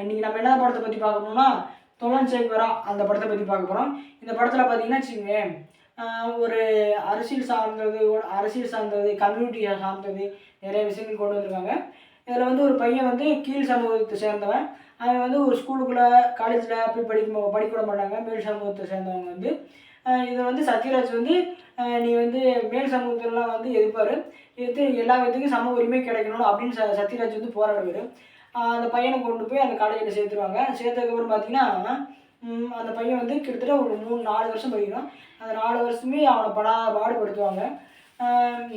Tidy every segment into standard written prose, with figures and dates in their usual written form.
இன்றைக்கி நம்ம என்ன படத்தை பற்றி பார்க்க போனோம்னா தொலன் சேக்வரா அந்த படத்தை பற்றி பார்க்க போகிறோம். இந்த படத்தில் பார்த்தீங்கன்னா வச்சுக்கோங்க, ஒரு அரசியல் சார்ந்தது கம்யூனிட்டியை சார்ந்தது நிறைய விஷயங்கள் கொண்டு வந்திருக்காங்க. இதில் வந்து ஒரு பையன் வந்து கீழ் சமூகத்தை சேர்ந்தவன். அவன் வந்து ஒரு ஸ்கூலுக்குள்ளே காலேஜில் போய் படிக்க விட மாட்டாங்க. மேல் சமூகத்தை சேர்ந்தவங்க வந்து இதை வந்து சத்யராஜ் வந்து நீ வந்து மேல் சமூகத்திலலாம் வந்து எதிர்ப்பார், எதிர்த்து எல்லா விதத்துக்கும் சம உரிமை கிடைக்கணும் அப்படின்னு சத்யராஜ் வந்து போராடுவார். அந்த பையனை கொண்டு போய் அந்த காலேஜில் சேர்த்துருவாங்க. சேர்த்ததுக்கப்புறம் பார்த்தீங்கன்னா அந்த பையன் வந்து கிட்டத்தட்ட ஒரு 3-4 வருஷம் படிக்கிறான். அந்த 4 வருஷமே அவனை பாடுபடுத்துவாங்க.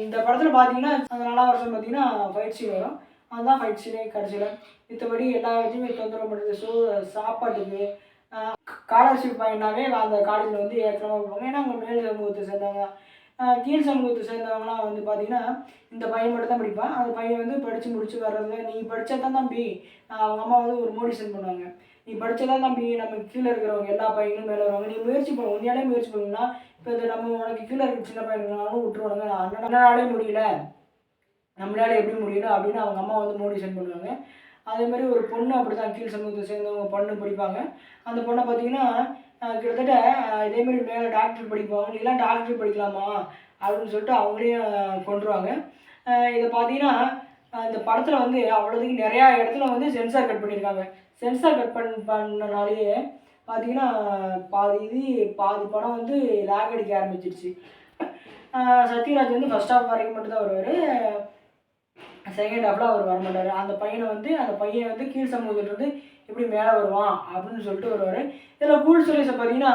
இந்த படத்தில் பார்த்தீங்கன்னா அந்த 4ஆம் வருஷம் பார்த்தீங்கன்னா ஃபைட் சீன் வரும். அதுதான் ஃபைட் சீனே கடைசியில். மத்தபடி எல்லா விஷயமே தொந்தரவு பண்ணுறது. சாப்பாட்டுக்கு ஸ்காலர்ஷிப் வாங்கினாவே அந்த காலேஜில் வந்து ஏற்கனவே இருப்பாங்க. ஏன்னா அவங்க மேல் சமூகத்தை சேர்ந்தவங்க. கீழ் சமூகத்தை சேர்ந்தவங்களாம் வந்து பார்த்தீங்கன்னா இந்த பையன் மட்டும் தான் படிப்பான். அந்த பையன் வந்து படித்து முடிச்சு வர்றதுல நீ படித்தா தான் தம்பி, அவங்க அம்மா வந்து ஒரு மோட்டிவேஷன் பண்ணுவாங்க. நீ படித்தா தான் தம்பி நம்ம கீழே இருக்கிறவங்க எல்லா பையனும் மேலே வருவாங்க. நீ முயற்சி பண்ண உண்மையாலே முயற்சி பண்ணணும்னா இப்போ இது நம்ம உனக்கு கீழே இருக்கிற சின்ன பையனுங்களாலும் விட்டுருவானுங்க. அண்ணனாலே முடியல, நம்மளால எப்படி முடியல அப்படின்னு அவங்க அம்மா வந்து மோட்டிவேஷன் பண்ணுவாங்க. அதேமாதிரி ஒரு பொண்ணு அப்படி தான் கீழ் சமூகத்தை சேர்ந்தவங்க பொண்ணு படிப்பாங்க. அந்த பொண்ணை பார்த்தீங்கன்னா கிட்டத்தட்ட இதேமாரி மேலே டாக்டர் படிப்பாங்க. நீலாம் டாக்டர் படிக்கலாமா அப்படின்னு சொல்லிட்டு அவங்களையும் கொண்டுருவாங்க. இதை பார்த்தீங்கன்னா இந்த படத்தில் வந்து அவ்வளோதுக்கு நிறையா இடத்துல வந்து சென்சார் கட் பண்ணியிருக்காங்க. சென்சார் கட் பண்ணனாலேயே பார்த்தீங்கன்னா பாதி படம் வந்து லேக் அடிக்க ஆரம்பிச்சிருச்சு. சத்யராஜ் வந்து ஃபஸ்ட் ஹாஃப் வரைக்கும் மட்டும்தான் வருவார். செகண்ட் ஹாஃபில் அவர் வரமாட்டார். அந்த பையன் வந்து கீழ் சமூகத்துலேருந்து எப்படி மேலே வருவான் அப்படின்னு சொல்லிட்டு வருவார். இதில் கூல் சுரேஷை பார்த்தீங்கன்னா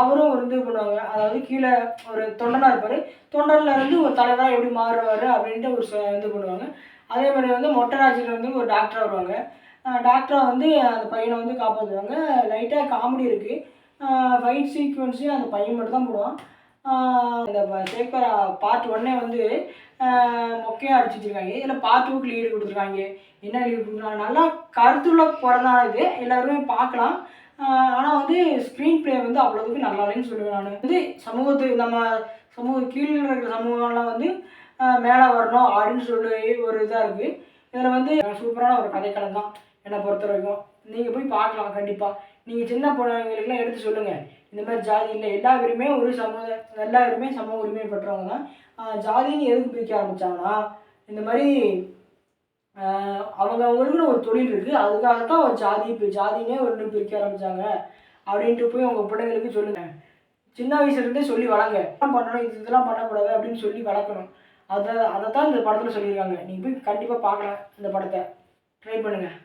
அவரும் ஒரு இது பண்ணுவாங்க. அதாவது கீழே ஒரு தொண்டனாக இருப்பார். தொண்டனில் இருந்து ஒரு தலைவராக எப்படி மாறுவார் அப்படின்ட்டு ஒரு இது பண்ணுவாங்க. அதே மாதிரி வந்து மொட்டராஜில் வந்து ஒரு டாக்டராக வருவாங்க. டாக்டராக வந்து அந்த பையனை வந்து காப்பாற்றுவாங்க. லைட்டாக காமெடி இருக்குது. ஃபைட் சீக்வன்ஸு அந்த பையன் மட்டும் தான் போடுவான். இந்த சேக்வரா பார்ட் 1 வந்து மொக்கையாக அடிச்சு வச்சுருக்காங்க. இதில் பார்ட் 2க்கு லீடு கொடுத்துருக்காங்க. என்ன லீடு கொடுத்துருக்காங்க, நல்லா கருத்துள்ள படம் இது, எல்லாருமே பார்க்கலாம். ஆனால் வந்து ஸ்க்ரீன் ப்ளே வந்து அவ்வளோதுக்கு நல்லா இல்லைன்னு சொல்லுவேன். நான் வந்து நம்ம கீழே இருக்கிற சமூகம்லாம் வந்து மேலே வரணும் அப்படின்னு சொல்லி ஒரு இதாக இருக்குது. இதில் வந்து சூப்பரான ஒரு கதைக்களம் தான் என்னை பொறுத்த வரைக்கும். நீங்கள் போய் பார்க்கலாம் கண்டிப்பாக. நீங்கள் சின்ன பிள்ளைங்களுக்குலாம் எடுத்து சொல்லுங்கள், இந்த மாதிரி ஜாதி இல்லை, எல்லாருமே எல்லாருமே சம உரிமை பெற்றவங்க தான். ஜாதின்னு எதுக்கு பிரிக்க ஆரம்பித்தாங்கன்னா இந்த மாதிரி அவங்களுக்குன்னு ஒரு தொழில் இருக்குது, அதுக்காகத்தான் ஒரு ஜாதினே ஒன்று பிரிக்க ஆரம்பித்தாங்க அப்படின்ட்டு போய் உங்கள் பிள்ளைங்களுக்கு சொல்லுங்கள். சின்ன வயசுலேருந்தே சொல்லி வளங்க, பண்ணணும் இதெல்லாம் பண்ணக்கூடாது அப்படின்னு சொல்லி வளர்க்கணும். அதை தான் இந்த படத்தில் சொல்லியிருக்காங்க. நீங்கள் போய் கண்டிப்பாக பார்க்கலாம். இந்த படத்தை ட்ரை பண்ணுங்கள்.